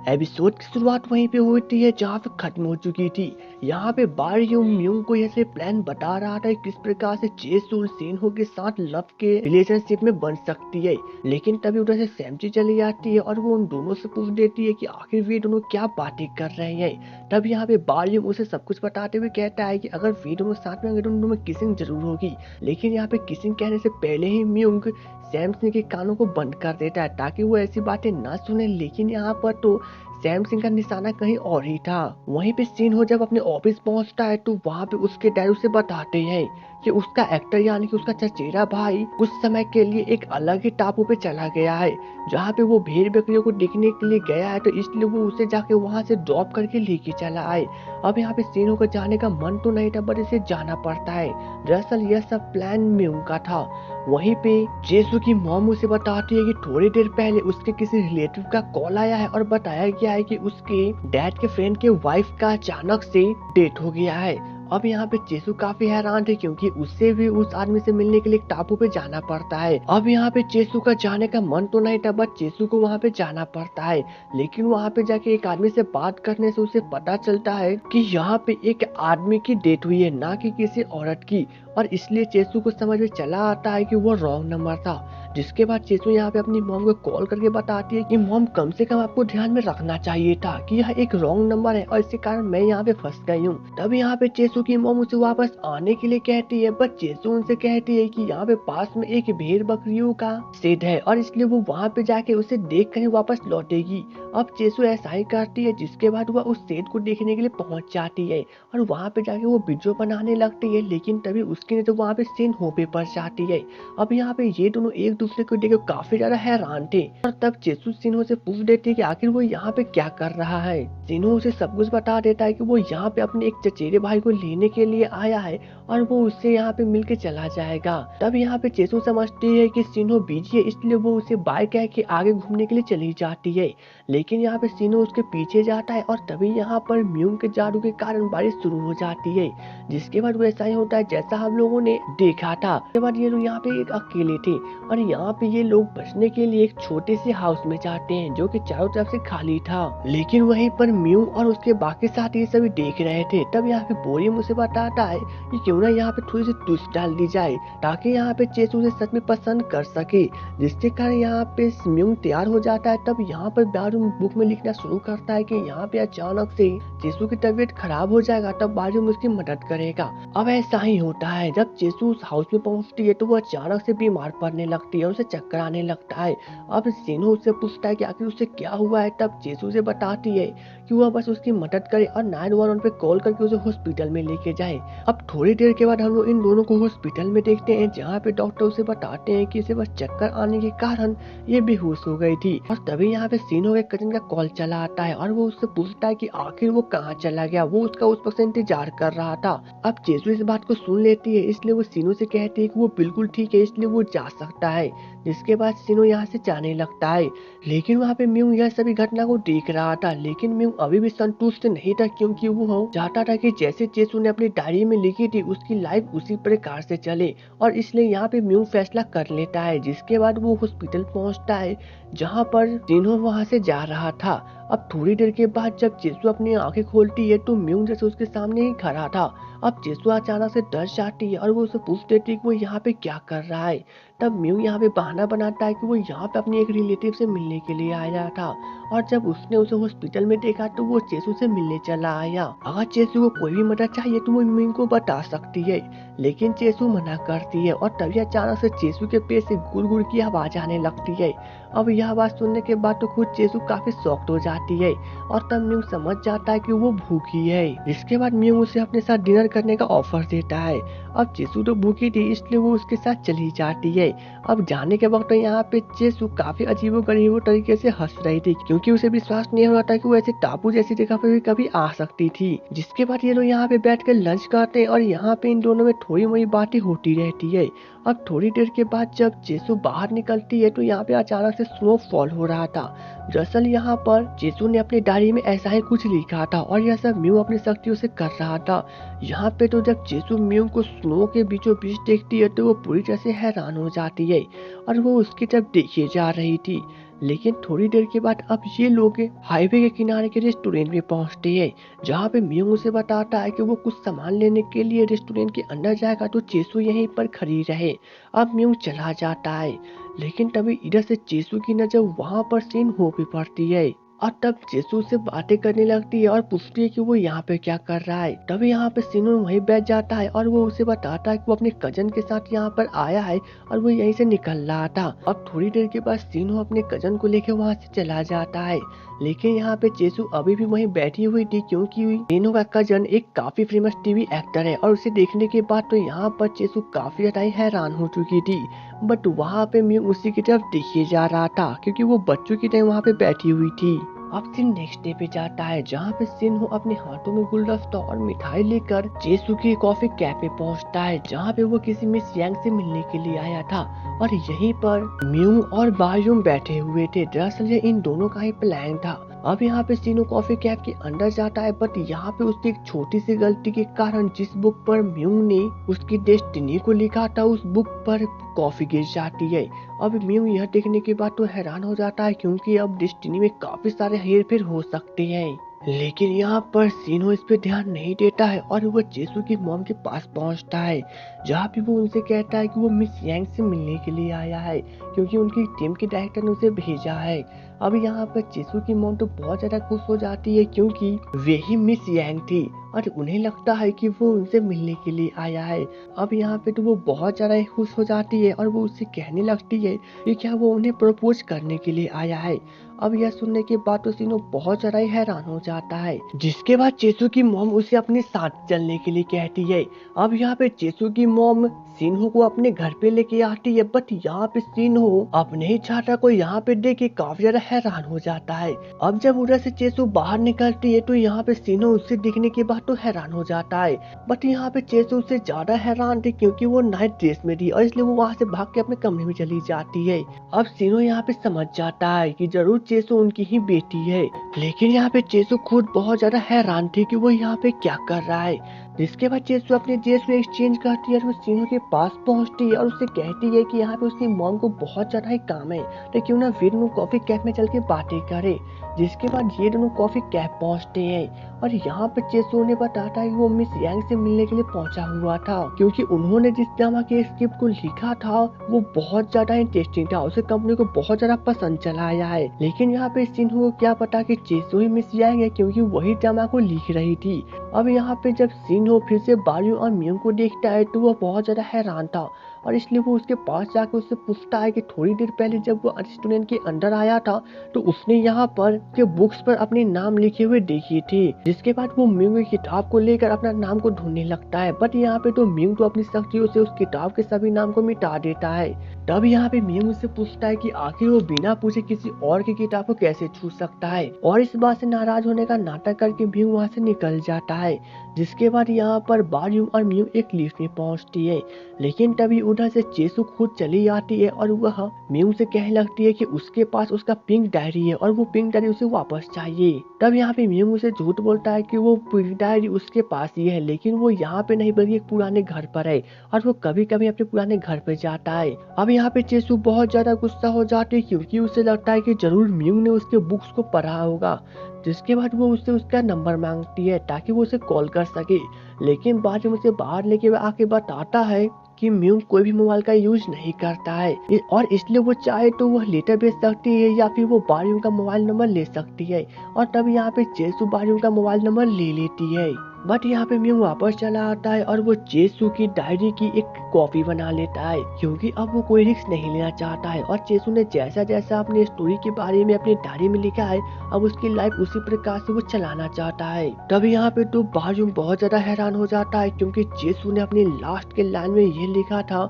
Episode की शुरुआत वहीं पे होती है जहाँ पे खत्म हो चुकी थी। यहाँ पे बारियो म्यूंग को ऐसे प्लान बता रहा था किस प्रकार से जेसू सिन्हो के साथ लव के रिलेशनशिप में बन सकती है। लेकिन तभी उधर से सैमची चली जाती है और वो उन दोनों से पूछ देती है कि आखिर वे दोनों क्या बातें कर रहे हैं। तब यहाँ पे बारियो उसे सब कुछ बताते हुए कहता है कि अगर वे दोनों साथ में दोनों में किसिंग जरूर होगी। लेकिन यहाँ पे किसिंग कहने से पहले ही म्यूंग सैम सिंह के कानों को बंद कर देता है ताकि वो ऐसी बातें ना सुने। लेकिन यहाँ पर तो सैम सिंह का निशाना कहीं और ही था। वहीं पे सिन्हो जब अपने ऑफिस पहुंचता है तो वहाँ पे उसके डैड उसे बताते हैं कि उसका एक्टर यानी कि उसका चचेरा भाई कुछ समय के लिए एक अलग ही टापू पे चला गया है जहाँ पे वो भेड़ बकरियों को देखने के लिए गया है, तो इसलिए वो उसे जाके वहाँ से ड्रॉप करके लेके चला आए। अब यहाँ पे सिन्हो को जाने का मन तो नहीं था बट इसे जाना पड़ता है। दरअसल यह सब प्लान में उनका था। वहीं पे जेसू की मॉम उसे बताती है कि थोड़ी देर पहले उसके किसी रिलेटिव का कॉल आया है और बताया गया है कि उसके डैड के फ्रेंड के वाइफ का अचानक से डेथ हो गया है। अब यहाँ पे जेसू काफी हैरान थे क्योंकि उससे भी उस आदमी से मिलने के लिए टापू पे जाना पड़ता है। अब यहाँ पे जेसू का जाने का मन तो नहीं था बट जेसू को वहाँ पे जाना पड़ता है। लेकिन वहाँ पे जाके एक आदमी से बात करने से उसे पता चलता है कि यहाँ पे एक आदमी की डेथ हुई है ना कि किसी औरत की। और इसलिए चेसू को समझ में चला आता है कि वो रॉन्ग नंबर था। जिसके बाद चेसू यहाँ पे अपनी मॉम को कॉल करके बताती है कि मॉम कम से कम आपको ध्यान में रखना चाहिए था कि यह एक रॉन्ग नंबर है और इसके कारण मैं यहाँ पे फंस गई हूँ। तब यहाँ पे चेसू की मॉम उसे वापस आने के लिए कहती है बट चेसू उनसे कहती है कि यहाँ पे पास में एक भेड़ बकरियों का शेड है और इसलिए वो वहाँ पे जाके उसे देख कर वापस लौटेगी। अब चेसू ऐसा ही करती है जिसके बाद वह उस शेड को देखने के लिए पहुंच जाती है और वहाँ पे जाके वो वीडियो बनाने लगती है। लेकिन तभी उसकी नजर वहाँ पे सिन्हो पे पड़ जाती है। अब यहाँ पे ये दोनों एक दूसरे को देख काफी ज्यादा हैरान थे और तब चेसू सिन्हो से पूछ देती है कि आखिर वो यहाँ पे क्या कर रहा है। सिन्हो उसे सब कुछ बता देता है कि वो यहाँ पे अपने एक चचेरे भाई को लेने के लिए आया है और वो उससे यहाँ पे मिलके चला जाएगा। तब यहाँ पे चेसू समझती है कि सिन्हो बिजी है इसलिए वो उसे बाय कह के आगे घूमने के लिए चली जाती है। लेकिन यहाँ पे सिन्हो उसके पीछे जाता है और तभी यहाँ पर म्यूंग के जादू के कारण बारिश शुरू हो जाती है। जिसके बाद वैसा ही होता है जैसा हम लोगों ने देखा था। उसके बाद ये लोग यहाँ पे एक अकेले थे और यहाँ पे ये लोग बचने के लिए एक छोटे से हाउस में जाते हैं जो कि चारों तरफ से खाली था। लेकिन वहीं पर म्यू और उसके बाकी साथी सभी देख रहे थे। तब यहाँ पे बोरियम उसे बताता है कि क्यों ना यहाँ पे थोड़ी सी ट्विस्ट डाल दी जाए ताकि यहाँ पे चेसू उसे सच में पसंद कर सके। जिसके कारण यहाँ पे म्यूंग तैयार हो जाता है। तब यहाँ पर बारूम बुक में लिखना शुरू करता है कि यहाँ पे अचानक से चेसू की तबीयत खराब हो जाएगा तब बारूम उसकी मदद करेगा। अब ऐसा ही होता है जब चेसू उस हाउस में पहुंचती है तो वो अचानक से बीमार पड़ने लगती है, उसे चक्कर आने लगता है। अब सिन्हो उससे पूछता है कि आखिर उसे क्या हुआ है। तब चेसू उसे बताती है कि वह बस उसकी मदद करे और 911 पे कॉल करके उसे हॉस्पिटल में लेके जाए। अब थोड़ी देर के बाद हम लोग इन दोनों को हॉस्पिटल में देखते हैं जहाँ पे डॉक्टर उसे बताते हैं कि इसे बस चक्कर आने के कारण ये बेहोश हो गई थी। और तभी यहाँ पे सिन्हो के कजन का कॉल चला आता है और वो उससे पूछता है कि आखिर वो कहाँ चला गया। वो उसका उस वक्त से इंतजार कर रहा था। अब चेसू इस बात को सुन लेती है इसलिए वो सिन्हो से कहती है कि वो बिल्कुल ठीक है इसलिए वो जा सकता है। जिसके बाद सिन्हो यहाँ से जाने लगता है। लेकिन वहाँ पे म्यू यह सभी घटना को देख रहा था। लेकिन म्यू अभी भी संतुष्ट नहीं था क्योंकि वो चाहता था कि जैसे चेसू ने अपनी डायरी में लिखी थी उसकी लाइफ उसी प्रकार से चले और इसलिए यहाँ पे म्यू फैसला कर लेता है। जिसके बाद वो हॉस्पिटल पहुँचता है जहाँ पर सिन्हो वहाँ से जा रहा था। अब थोड़ी देर के बाद जब चेसू अपनी आंखें खोलती है तो म्यूंग जैसे उसके सामने ही खड़ा था। अब चेसू अचानक से डर जाती है और वो उसे पूछ देती है कि वो यहाँ पे क्या कर रहा है। तब म्यूंग यहाँ पे बहाना बनाता है कि वो यहाँ पे अपने एक रिलेटिव से मिलने के लिए आया था और जब उसने उसे हॉस्पिटल में देखा तो वो चेसू से मिलने चला आया। अगर चेसू को कोई भी मदद चाहिए तो वो म्यूंग को बता सकती है। लेकिन चेसू मना करती है और तभी अचानक से चेसू के पेट से गुड़ की आवाज आने लगती है। अब यह आवाज सुनने के बाद तो खुद चेसू काफी शॉक्ड हो जाती है और तब म्यू समझ जाता है कि वो भूखी है। इसके बाद म्यू उसे अपने साथ डिनर करने का ऑफर देता है। अब चेसू तो भूखी थी इसलिए वो उसके साथ चली जाती है। अब जाने के वक्त यहाँ पे चेसू काफी अजीबोगरीब तरीके से हंस रही थी क्योंकि उसे विश्वास नहीं हो रहा था कि वो ऐसे टापू जैसी जगह पे भी कभी आ सकती थी। जिसके बाद ये लोग यहाँ पे बैठ कर लंच करते हैं और यहाँ पे इन दोनों में थोड़ी मोड़ी बातें होती रहती है। अब थोड़ी देर के बाद जब चेसू बाहर निकलती है तो यहाँ पे अचानक से स्नोफॉल हो रहा था। दरअसल यहाँ पर चेसू ने अपनी डायरी में ऐसा ही कुछ लिखा था और यह सब म्यू अपनी शक्तियों से कर रहा था। यहाँ पे तो जब चेसू म्यू को स्नो के बीचों बीच देखती है तो वो पूरी तरह से हैरान हो जाती है और वो उसकी तरफ देखी जा रही थी। लेकिन थोड़ी देर के बाद अब ये लोग हाईवे के किनारे के रेस्टोरेंट में पहुंचते हैं, जहाँ पे मियोंग उसे बताता है कि वो कुछ सामान लेने के लिए रेस्टोरेंट के अंदर जाएगा तो चेसू यहीं पर खड़ी रहे। अब मियोंग चला जाता है, लेकिन तभी इधर से चेसू की नजर वहाँ पर सीन हो भी पड़ती है और तब चेसू से बातें करने लगती है और पूछती है कि वो यहाँ पे क्या कर रहा है। तभी यहाँ पे सिनो वहीं बैठ जाता है और वो उसे बताता है कि वो अपने कजन के साथ यहाँ पर आया है और वो यहीं से निकल रहा था। अब थोड़ी देर के बाद सिनो अपने कजन को लेकर वहाँ से चला जाता है, लेकिन यहाँ पे चेसू अभी भी वहीं बैठी हुई थी क्योंकि सिनो का कजन एक काफी फेमस टीवी एक्टर है और उसे देखने के बाद तो यहाँ पर चेसू काफी ज्यादा हैरान हो चुकी थी। बट वहाँ पे मियोंग उसी की तरफ देखिए जा रहा था क्योंकि वो बच्चों की तरह वहाँ पे बैठी हुई थी। अब सीन नेक्स्ट डे पे जाता है, जहाँ पे सिन्हो अपने हाथों में गुलदस्ता और मिठाई लेकर चेसू की कॉफी कैफ पे पहुँचता है, जहाँ पे वो किसी मिस यांग से मिलने के लिए आया था और यहीं पर मियोंग और बायूम बैठे हुए थे। दरअसल ये इन दोनों का ही प्लान था। अब यहाँ पे सिनो कॉफी कैफ के अंदर जाता है, बट यहाँ पे उसकी एक छोटी सी गलती के कारण जिस बुक पर मियोंग ने उसकी डेस्टिनी को लिखा था उस बुक पर कॉफी गिर जाती है। अब मियोंग यह देखने के बाद तो हैरान हो जाता है क्योंकि अब डेस्टिनी में काफी सारे हेरफेर हो सकते हैं, लेकिन यहाँ पर सिनो इस पे ध्यान नहीं देता है और वो चेसू की मॉम के पास पहुँचता है, जहाँ पे वो उनसे कहता है कि वो मिस यांग से मिलने के लिए आया है क्योंकि उनकी टीम के डायरेक्टर ने उसे भेजा है। अब यहाँ पर चेसू की मॉम तो बहुत ज्यादा खुश हो जाती है क्योंकि वे ही मिस यांग थी और उन्हें लगता है कि वो उनसे मिलने के लिए आया है। अब यहाँ पे तो वो बहुत ज्यादा खुश हो जाती है और वो उससे कहने लगती है कि क्या वो उन्हें प्रपोज करने के लिए आया है। अब यह सुनने के बाद तो सिनो बहुत ज्यादा हैरान हो जाता है, जिसके बाद चेसू की मॉम उसे अपने साथ चलने के लिए कहती है। अब यहाँ पे चेसू की मॉम सिन्हो को अपने घर पे लेके आती है, बट यहाँ पे सिन्हो अपने ही छात्रा को यहाँ पे देख के काफी ज्यादा हैरान हो जाता है। अब जब उधर से चेसू बाहर निकलती है तो यहाँ पे सिन्हो उससे दिखने के बाद तो हैरान हो जाता है, बट यहाँ पे चेसू उससे ज्यादा हैरान थी क्योंकि वो नाइट ड्रेस में थी और इसलिए वो वहाँ से भाग के अपने कमरे में चली जाती है। अब सिन्हो यहाँ पे समझ जाता है कि जरूर चेसू उनकी ही बेटी है, लेकिन यहाँ पे चेसू खुद बहुत ज्यादा हैरान थी कि वो यहाँ पे क्या कर रहा है। जिसके बाद चेसू अपने ड्रेस में एक्सचेंज करती है और वो सिन्हो के पास पहुंचती है और उससे कहती है कि यहाँ पे उसकी मॉम को बहुत ज्यादा ही काम है तो क्यों ना फिर कॉफी कैफ में चल के बातें करे। जिसके बाद ये दोनों कॉफी कैफ पहुंचते हैं और यहाँ पे चेसू ने बताता है कि वो मिस यांग से मिलने के लिए पहुंचा हुआ था क्योंकि उन्होंने जिस ड्रामा के स्क्रिप्ट को लिखा था वो बहुत ज्यादा इंटरेस्टिंग था, उसे कंपनी को बहुत ज्यादा पसंद चला आया है। लेकिन यहाँ पे सिन्हो को क्या पता कि चेसू ही मिस यांग है क्योंकि वही ड्रामा को लिख रही थी। अब यहाँ पे जब सिन्हो फिर से बायू और मियोंग को देखता है तो वो बहुत ज्यादा हैरान था और इसलिए वो उसके पास जाकर उससे पूछता है कि थोड़ी देर पहले जब वो रेस्टोरेंट के अंदर आया था तो उसने यहाँ पर के बुक्स पर अपने नाम लिखे हुए देखे थे। जिसके बाद वो मियोंग की किताब को लेकर अपना नाम को ढूंढने लगता है, बट यहाँ पे तो मियोंग तो अपनी शक्तियों से उस किताब के सभी नाम को मिटा देता है। तब यहाँ पे मियोंग उससे पूछता है कि आखिर वो बिना पूछे किसी और की किताब को कैसे छू सकता है और इस बात से नाराज होने का नाटक करके मियोंग वहाँ से निकल जाता है। जिसके बाद यहाँ पर बायू और मियोंग एक लिफ्ट में पहुँचती है, लेकिन तभी उधर से चेसू खुद चली आती है और वह मियोंग से कहने लगती है कि उसके पास उसका पिंक डायरी है और वो पिंक डायरी उसे वापस चाहिए। तब यहाँ पे मियोंग उसे झूठ बोलता है कि वो पिंक डायरी उसके पास ही है, लेकिन वो यहाँ पे नहीं बल्कि एक पुराने घर पर है और वो कभी कभी अपने पुराने घर पे जाता है। अब यहाँ पे चेसू बहुत ज्यादा गुस्सा हो जाती है क्योंकि उसे लगता है कि जरूर मियोंग ने उसके बुक्स को पढ़ा होगा। जिसके बाद वो उससे उसका नंबर मांगती है ताकि वो उसे कॉल कर सके, लेकिन बाद में उसे बाहर लेके आके बताता है कि मियोंग कोई भी मोबाइल का यूज नहीं करता है और इसलिए वो चाहे तो वो लेटर भेज सकती है या फिर वो बारियों का मोबाइल नंबर ले सकती है। और तब यहाँ पे चेसू बारियों का मोबाइल नंबर ले लेती है, बट यहाँ पे मियोंग वापस चला आता है और वो चेसू की डायरी की एक कॉपी बना लेता है क्योंकि अब वो कोई रिस्क नहीं लेना चाहता है। और चेसू ने जैसा जैसा अपनी स्टोरी के बारे में अपनी डायरी में लिखा है अब उसकी लाइफ उसी प्रकार से वो चलाना चाहता है। तब यहाँ पे तो बारियों बहुत ज्यादा हैरान हो जाता है क्योंकि चेसू ने अपनी लास्ट के लाइन में ये लिखा था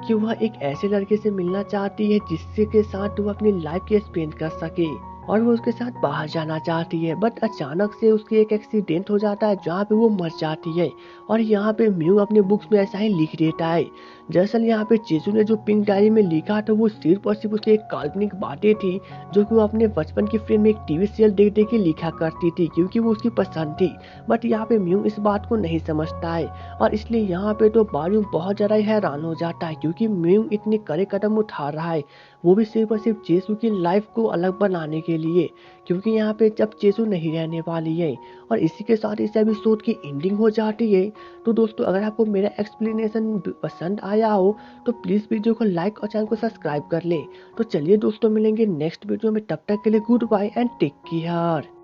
कि वह एक ऐसे लड़के से मिलना चाहती है जिससे के साथ वो अपनी लाइफ की स्पेंड कर सके। और वो उसके साथ बाहर जाना चाहती है, बट अचानक से उसकी एक एक्सीडेंट हो जाता है जहाँ पे वो मर जाती है। और यहाँ पे म्यू अपने बुक्स में ऐसा ही लिख देता है। दरअसल यहाँ पे चेजू ने जो पिंक डायरी में लिखा था वो सिर्फ और सिर्फ उसकी एक काल्पनिक बातें थी, जो कि वो अपने बचपन की फ्रेंड में एक टीवी सीरियल देख देख के लिखा करती थी, क्योंकि वो उसकी पसंद थी। बट यहाँ पे म्यू इस बात को नहीं समझता है, और इसलिए यहाँ पे तो बारू बहुत ज़्यादा ही हैरान हो जाता है, क्योंकि म्यू इतने कड़े कदम उठा रहा है, वो भी सिर्फ और सिर्फ चेसू की लाइफ को अलग बनाने के लिए, क्योंकि यहाँ पे जब चेसू नहीं रहने वाली है। और इसी के साथ इस एपिसोड की एंडिंग हो जाती है। तो दोस्तों, अगर आपको मेरा एक्सप्लेनेशन पसंद आया हो तो प्लीज़ वीडियो को लाइक और चैनल को सब्सक्राइब कर ले। तो चलिए दोस्तों, मिलेंगे नेक्स्ट वीडियो में, तब तक के लिए goodbye and take care.